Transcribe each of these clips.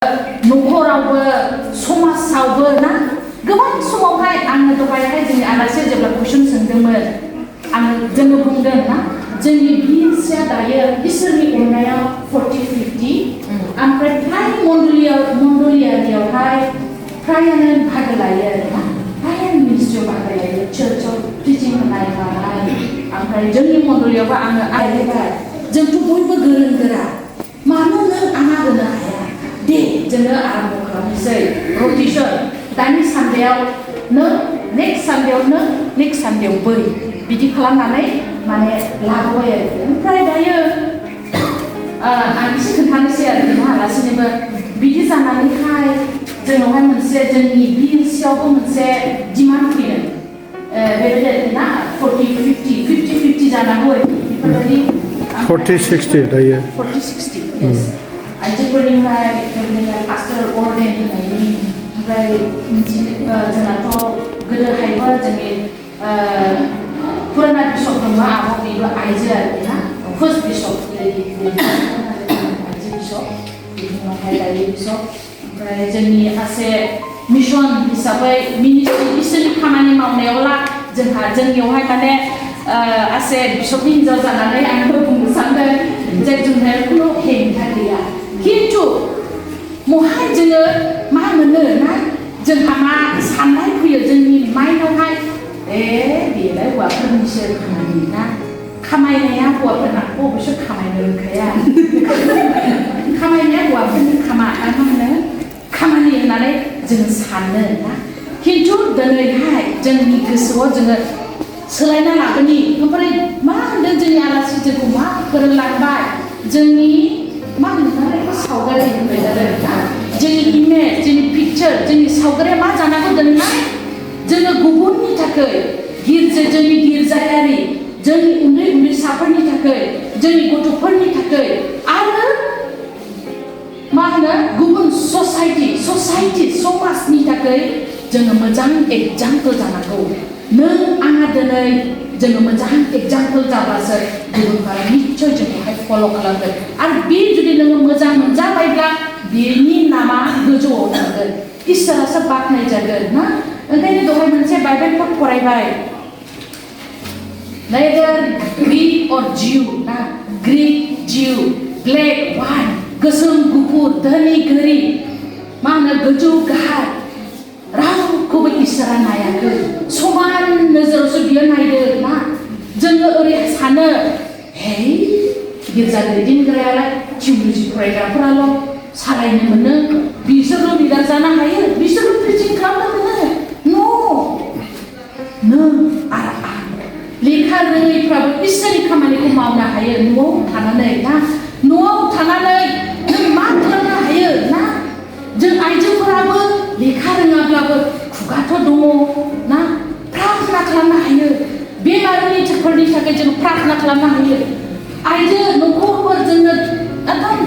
न'खरावबो समाजावबो ना गोबां समावहाय आङो दहायहाय जोंनि आलासिया जेब्ला कुइसन सोंदोंमोन जोङो बुंदों ना जोंनि बिएसिया दायो इसोरनि अननायाव 40-50 ओमफ्राय फ्राय मण्डलियारियावहाय फ्रायानो बाहागो लायो आरोना फ्रायानो मिनिस्ट्रियाव बाहागो लायो चार्चआव टिचिं होनाय मानाय ओमफ्राय जोंनि मण्डलियावबो आङो आयबाय जोंथ' बयबो गोरों गोरा मानो नों आंहा होनो हाया दे जोङो आरम्भ खालामनोसै रटेसन दानि सानदेयाव नों नेक्स्ट सानदेयाव बै बिदि खालामनानै माने लाबोबाय आरो ओमफ्राय दायो आं एसे खोन्थानोसै आरो जोंहा आलासिनोबो बिदि जानानैहाय जोंनावहाय मोनसे जोंनि बिएसियावबो मोनसे डिमान्ड फैदों बेबायदि ना 40-50 जानांगौ बेफोरबायदि 40-60 दायो 40-60 yes आइजोफोरनिफ्राय पास्टर अर्डेन होनायनि ओमफ्राय जोंनाथ' गोदोहायबो जोंनि पुराना बिशप दंबा आब' बेबो आइजो आरोखि ना फार्स्ट बिशप आइजो बिशप बिनि उनावहाय दायो बिशप ओमफ्राय जोंनि सासे मिशन हिसाबै मिनिस्ट्रि इसोरनि खामानि मावनायावला जोंनियावहाय माने सासे बिशपनि हिन्जाव जानानै आंबो बुंनो सानदों जे जोंहा खुनु हेंथा गैया खिन्थु महाय जोङो मा मोनो ना जोंहा मा साननाय फैयो जोंनि माइन्डआवहाय बेलाय हौवाफोरनिसो खामानि ना खामायनाया हौवाफोरना बिसोर खामायनो रोंखाया खामायनाया हौवाफोरनि मा होनो खामानि होननानै जों सानो ना खिन्थु दिनैहाय जोंनि गोसोआव जोङो सोलायना लाबोनि ओमफ्राय मा होनदों जोंनि आलासि जोंखौ मा फोरोंलांबाय जोंनि मा होनो सावगारि होनबाय आरो जोंनि इमेज जोंनि पिक्चार जोंनि सावगारिया मा जानांगौ दिनैहाय जोङो गुबुननि थाखाय जोंनि गिर्जायारि जोंनि उन्दै उन्दैसाफोरनि थाखाय जोंनि गथ'फोरनि थाखाय आरो मा होनो गुबुन ससाइटि समाजनि थाखाय जोङो मोजां एग्जाम्पोल जानांगौ नों आंहा दिनै जोङो मोजां एग्जाम्पोल जाब्लासो गुबुनफोरा निश्चय जोंखौहाय फल' खालामगोन आरो बे जुदि नोङो मोजां मोनजाबायब्ला बेनि नामा गोजौआव थांगोन इसोरासो बाख्नाय जागोन ना ओंखायनो दहाय मोनसे बाइबेलखौ फरायबाय neither Greek or Jew ना Greek Jew black white गोसोम गुफुर धोनि गोरिब मा होनो गोजौ गाहाय रावखौबो इसोरा नायाखै समान नोजोरावसो बियो नायदों ना जोङो ओरै सानो हे गिर्जा दैदेनग्रायालाय थिउलजि फरायग्राफोराल' सालायनो मोनो बिसोरल' लिडार जानो हायो बिसोरल' प्रिचिं खालामनो मोनो नों आरो आं लेखा रोङैफ्राबो इसोरनि खामानिखौ मावनो हायो न'आव थानानै ना न'आव थानानै नों मा खालामनो हायो ना जों आइजोफोराबो लेखा रोङाब्लाबो खुगाथ' दङ ना प्रार्थना खालामनो हायो बेमारिफोरनि थाखाय जों प्रार्थना खालामनो हायो आइजो न'खरफोर जोङो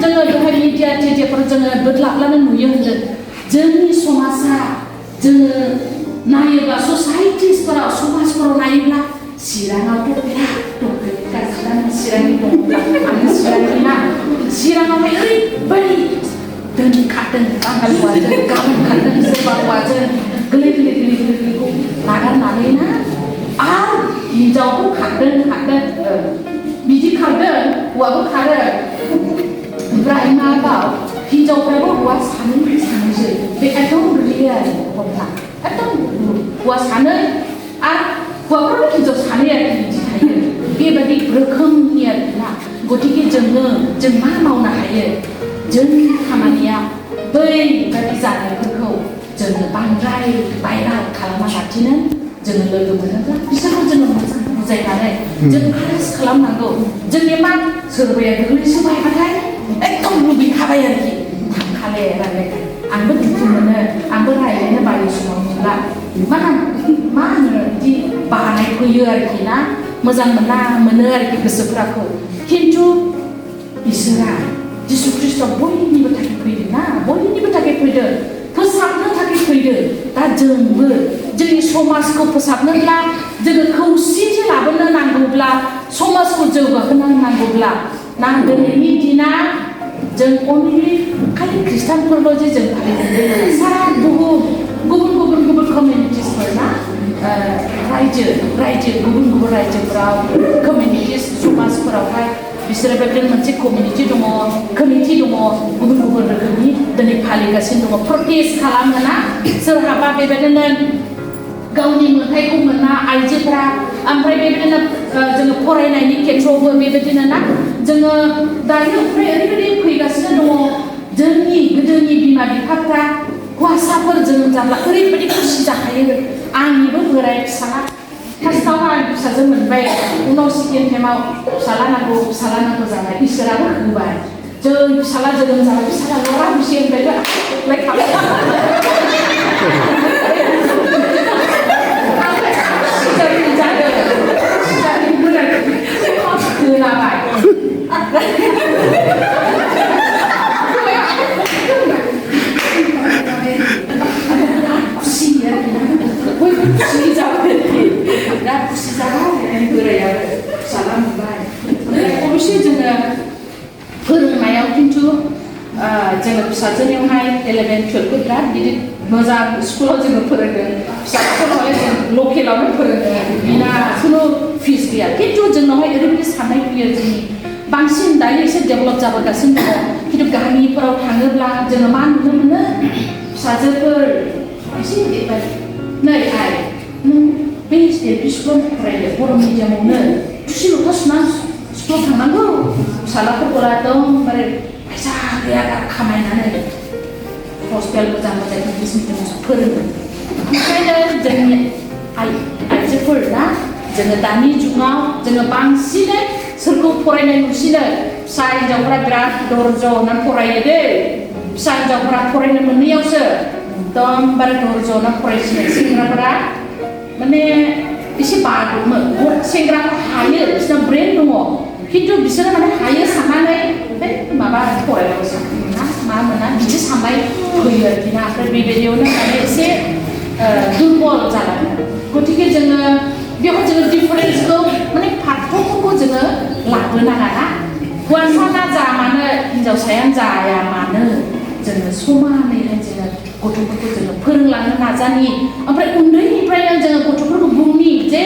दहाय मिडियाफोर जोङो बोदलाब्लानो नुयो होनदों जोंनि समाजा जोङो नायोब्ला ससाइटिसफोराव समाजफोराव नायोब्ला चिराङावथ' बिराद दं गासिबो चिरांनि दङब्ला आङो चिरांनि ना चिराङावहाय ओरैबायदि दोनखादों बांगाल हौवाजों गाबोन खारदों सोरबा हौवाजों गोरलै नागारनानै ना आरो हिन्जावबो खारदों बिदि खारदों हौवाबो खारो ओमफ्राय माबाव हिन्जावफ्राबो हौवा सानैसो बे एकदम गोलैयो आरो हमना एकदम हौवा सानै आरो हौवाफ्राबो हिन्जाव सानै आरो बिदि थायो बेबायदि रोखोमनि आरोखि ना गतिके जों मा मावनो हायो जोंनि खामानिया बैबायदि जानायफोरखौ जोङो बांद्राय भाइराल खालामा लाखिनो जोङो लोगो मोनोब्ला बिसोरखौ जोङो मोजां बुजायनानै जों आरज खालामनांगौ जोंनि मा सोरबाया गोग्लैसोबायबाथाय एकदम लुबैखाबाय आरोखि थांखाले रायलायखाय आंबो दुखु मोनो आंबो रायलायनो बायो समाव नुला मा होनो बिदि बानाय फैयो आरोखि ना मोजां मोनो आरोखि गोसोफोरखौ खिन्थु इसोरा जिसु ख्रिस्ट'आ बयनिबो थाखाय फैदों ना बयनिबो थाखाय फैदों फोसाबनो थाखाय फैदों दा जोंबो जोंनि समाजखौ फोसाबनोब्ला जोङो खौसेथि लाबोनो नांगौब्ला समाजखौ जौगाहोनो नांगौब्ला ना दिनैनि दिना जों only खालि खृष्टानफोरल' जों फालिदों सारा बुहुम गुबुन कमिउनिटिसफोर ना रायजो गुबुन रायजोफोराव कमिउनिटिस समाजफोरावहाय बिसोरो बेबायदिनो मोनसे कमिउनिटि दङ गुबुन रोखोमनि दिनै फालिगासिनो दङ प्रटेस्ट खालामो ना सोरहाबा बेबायदिनो गावनि मोनथायखौ मोना आइजोफोरा ओमफ्राय बेबायदिनो जोङो फरायनायनि खेथ्रआवबो बेबायदिनो ना जोङो दायो ओमफ्राय ओरैबायदि फैगासिनो दङ जोंनि गोदोनि बिमा बिफाफ्रा हौवासाफोर जोनोम जाब्ला ओरैबायदि खुसि जाखायो आंनिबो बोराय फिसाला फार्स्टआव आं फिसाजो मोनबाय उनाव सेकेन्ड टाइमाव फिसाला नांगौ जाबाय इसोराबो होबाय जों फिसाला जोनोम जाबाय फिसाला लरा खुसि होनबायबो फोरोंनायाव खिन्थु जोङो फिसाजोनियावहाय 11-12 खौ बिराद गिदिर मोजां स्कुलाव जोङो फोरोंदों फिसाफोरखौहाय जों लकेलावनो फोरोंदों बिना खुनु फिस गैया खिन्थु जोंनावहाय ओरैबायदि साननाय फैयो जोंनि बांसिन दायो एसे डेभेलप जाबोगासिनो दङ खिन्थु गामिफोराव थाङोब्ला जोङो मा नुनो मोनो फिसाजोफोर एसे देरबाय नै आइ नों बे एलपि स्कुलाव फरायदो बर' मिडियामावनो थुसि लथा सुना स्कुलाव थांनांगौ फिसालाफोरखौ एकदमबारे फैसा गैया खामायनानै हस्टेल मोजां इंलिस मिडियामाव फोरोङो ओंखायनो जोंनि आइजोफोर ना जोङो दानि जुगाव जोङो बांसिनै सोरखौ फरायनाय नुसिनो फिसा हिन्जावफ्रा बिराद धर्ज होनानै फरायो दै फिसा हिन्जावफ्रा फरायनो मोनैयावसो एकदमबारे धर्ज होनानै फरायसिनो सेंग्राफोरा माने एसे बादबो सेंग्राफोरा हायो बिसोरना ब्रेन दङ खिन्थु बिसोरो माने हायो साननानै माबा फरायबाबो साना मा मोना बिदि साननाय फैयो आरोखि ना ओमफ्राय बेबायदियावनो माने एसे दुर्बल जालाङो गतिके जोङो बेवहाय जोङो डिफारेन्सखौ माने पार्थक्यखौ जोङो लाबोनाङा ना हौवासाना जा मानो हिन्जावसायानो जाया मानो जोङो समानैहाय जोङो गथ'फोरखौ जोङो फोरोंलांनो नाजानि ओमफ्राय उन्दैनिफ्रायनो जोङो गथ'फोरखौ बुंनि जे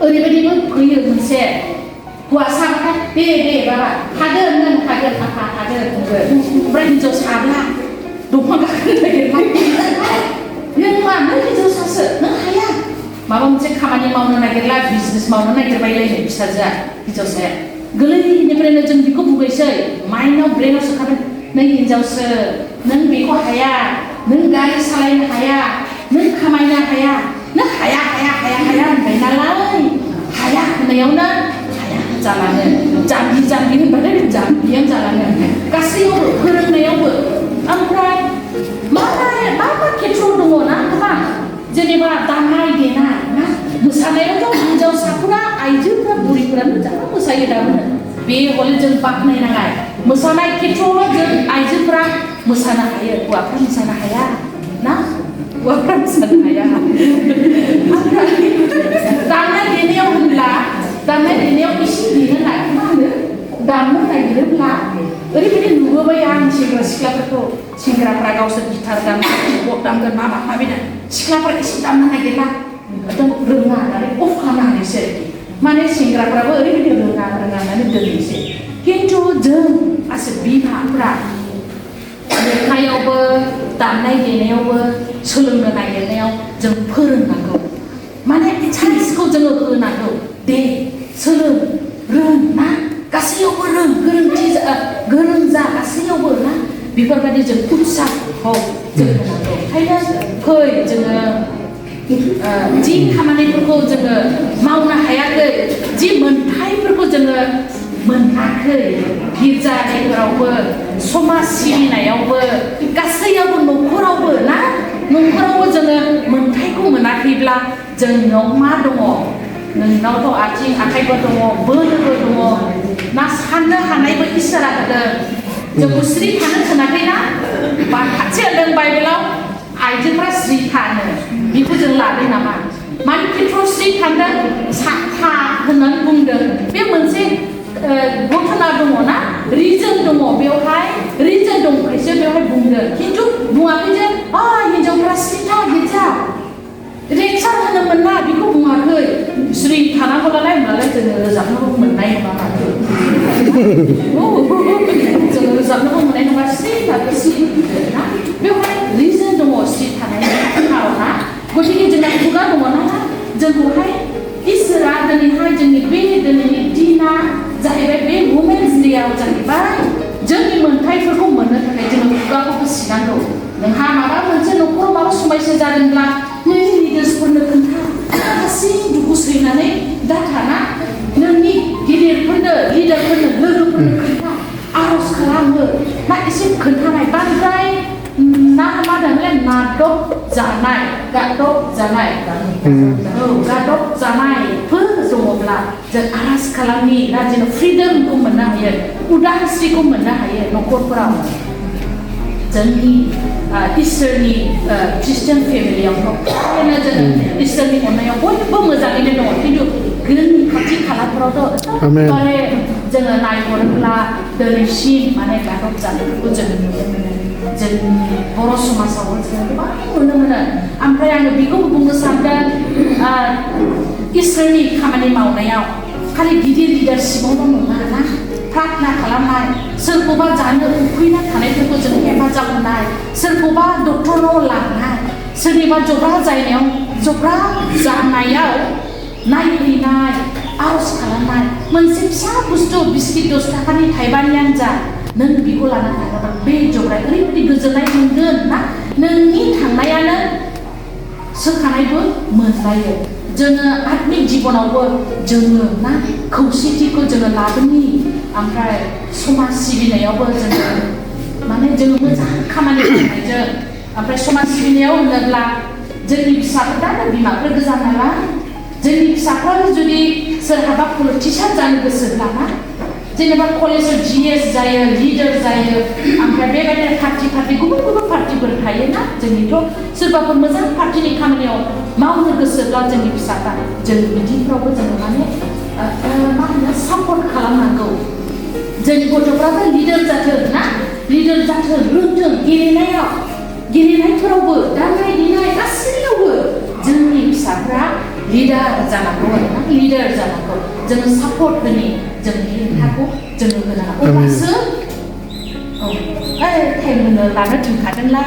ओरैबायदिबो फैयो मोनसे हौवासाबाथाय दे बाबा हागोन नों हागोन आफा हागोन ओमफ्राय हिन्जावसाब्ला दंफां गाखोनो नागिरबाय नों मा नों हिन्जावसासो नों हाया माबा मोनसे खामानि मावनो नागिरला बिजनेस मावनो नागिरबायलायनो फिसाजोआ हिन्जावसाया गोरलैनिफ्रायनो जों बेखौ बुंबायसै माइन्डआव ब्रेनाव सोखाबाय नों हिन्जावसो नों बेखौ हाया नों गारि सालायनो हाया नों खामायनो हाया नों हाया होनबाय नालाय हाया होननायावनो हाया जालाङो जाम्बि होनबाथाय जाम्बियानो जालाङो गासैयावबो फोरोंनायावबो ओमफ्राय मा खेथ्रआव दङ ना गोबां जेनेबा दामनाय देनाय ना मोसानायावथ' हिन्जावसाफोरा आइजोफोरा बुरिफोरानो जा मोसायो दाबोनो बे हले जों बाख्नायनाङा मोसानाय खेथ्रआवल' जों आइजोफोरा मोसानो हायो हौवाफ्रा मोसानो हाया ना हौवाफ्रा मोसानो हाया ओमफ्राय दामनाय देनायाव होनब्ला दामनाय देनायाव एसे देनो मा होनो दामनो नागिरोब्ला ओरैबायदि नुबोबाय आं सेंग्रा सिख्लाफोरखौ सेंग्राफ्रा गावसोर गिटार दामगोन किबर्ड दामगोन माबिना सिख्लाफ्रा एसे दामनो नागिरला एकदम रोङा होननानै अफ खालामना होनोसै माने सेंग्राफ्राबो ओरैबायदि रोङा होननानै दोननोसै खिन्थु जों गासै बिमाफ्रा लेखायावबो दामनाय देनायावबो सोलोंनो नागिरनायाव जों फोरोंनांगौ माने चान्सखौ जोङो होनांगौ दे सोलों रों ना गासैयावबो रों गोरों जा गासैयावबो ना बेफोरबायदि जों उत्साहखौ जों होनांगौ ओंखायनो फै जोङो जि खामानिफोरखौ जोङो मावनो हायाखै जि मोनथायफोरखौ जोङो मोनाखै गिर्जाफोरावबो समाज सिबिनायावबो गासैयावबो न'खरावबो जोङो मोनथायखौ मोनाखैब्ला जोंनाव मा दङ नोंनावथ' आथिं आखाइबो दङ बोलोबो दङ ना साननो हानायबो इसोरा होदों जोंखौ स्रि थानो थोनाखैना बा खाथि होदों बाइबेलाव आइजोफ्रा स्रि थानो बेखौ जों लादों नामा मानि खेथ्रआव स्रि थांदों साखा होननानै बुंदों बे मोनसे घटना दङ ना रिजन दङ बेवहाय रिजन दंखायसो बेवहाय बुंदों खिन्थु बुङाखै जे हिनजावफ्रा सिथा गिर्जा लेक्सार होनो मोना बेखौ बुङाखै स्रि थानांगौलाय होनब्लालाय जोङो रोजाबनोबो मोननाय नङा माथो जोङो रोजाबनोबो मोननाय नङा स्रि थाबो स्रि ना बेवहाय रिजन दङ स्रि थानायनि खार'ना गतिके जोंना खुगा दङ ना जोंखौहाय इसोरा दिनैहाय जोंनि बे दिनैनि दिना जाहैबाय बे वुमेन्स डेआव जाहैबाय जोंनि मोन्थाइफोरखौ मोननो थाखाय जोङो खुगाखौ फिसिनांगौ नोंहा माबा मोनसे न'खराव माबा समस्या जादोंब्ला नोंनि लिडार्सफोरनो खोन्था गासै दुखु सैनानै दाथाना नोंनि गिदिरफोरनो लिडारफोरनो लोगोफोरनो खोन्था आर'ज खालामो ना एसे खोन्थानाय बांद्राय ना मा होनोमोनलाय नादब जानाय गादब जानाय गादब जानायफोर दङब्ला जों आर'ज खालामनि ना जों फ्रिडमखौ मोननो हायो उदांस्रिखौ मोननो हायो न'खरफोराव जोंनि इसोरनि ख्रिस्टियान फेमिलियावथ' जों इसोरनि अननायाव बयबो मोजाङैनो दङ खिन्थु जोंनि खाथि खालाफोरावथ' माने जोङो नायहरोब्ला दिनैसिम माने गादब जानायफोरखौ जोङो नुनो मोनो जोंनि बर' समाजावबो जोङो गोबां नुनो मोनो ओमफ्राय आङो बेखौबो बुंनो सानदों इसोरनि खामानि मावनायाव खालि गिदिर लिडारशिपआवल' नङा ना प्रार्थना खालामनाय सोरखौबा जानो उखैना थानायफोरखौ जों हेफाजाब होनाय सोरखौबा डक्टराव लांनाय सोरनिबा जब्रा जानायाव नायहैनाय आर'ज खालामनाय मोनसे फिसा बुस्थु बिस्किट 10 थाखानि थाइबानियानो जा नों बेखौ लाना थाङोबा बे जब्राया ओरैबायदि गोजोननाय मोनगोन ना नोंनि थांनायानो सोखानायबो मोनलायो जोङो आत्मिक जिबनावबो जोङो ना खौसेथिखौ जोङो लाबोनि ओमफ्राय समाज सिबिनायावबो जोङो माने जोङो मोजां खामानि मावनायजों ओमफ्राय समाज सिबिनायाव होनोब्ला जोंनि फिसाफोरा बिमाफोर गोजान नालाय जोंनि फिसाफ्राबो जुदि सोरहाबा पलिटिशियान जानो गोसोब्ला ना जेनेबा कलेजाव GS जायो लिडार जायो ओमफ्राय बेबायदिनो पार्टि गुबुन गुबुन पार्टिफोर थायोना जोंनिथ' सोरबाफोर मोजां पार्टिनि खामानियाव मावनो गोसोब्ला जोंनि फिसाफ्रा जों बिदिफ्रावबो जोङो माने मा होनो सापर्ट खालामनांगौ जोंनि गथ'फ्राबो लिडार जाथों ना लिडार जाथों रोंथों गेलेनायफोरावबो दामनाय देनाय गासैयावबो जोंनि फिसाफ्रा लिडार जानांगौ आरोना लिडार जानांगौ जोङो सापर्ट होनि जोंनि हेंथाखौ जोङो होनो अब्लासो टाइम होनो लानो थिनखादोंला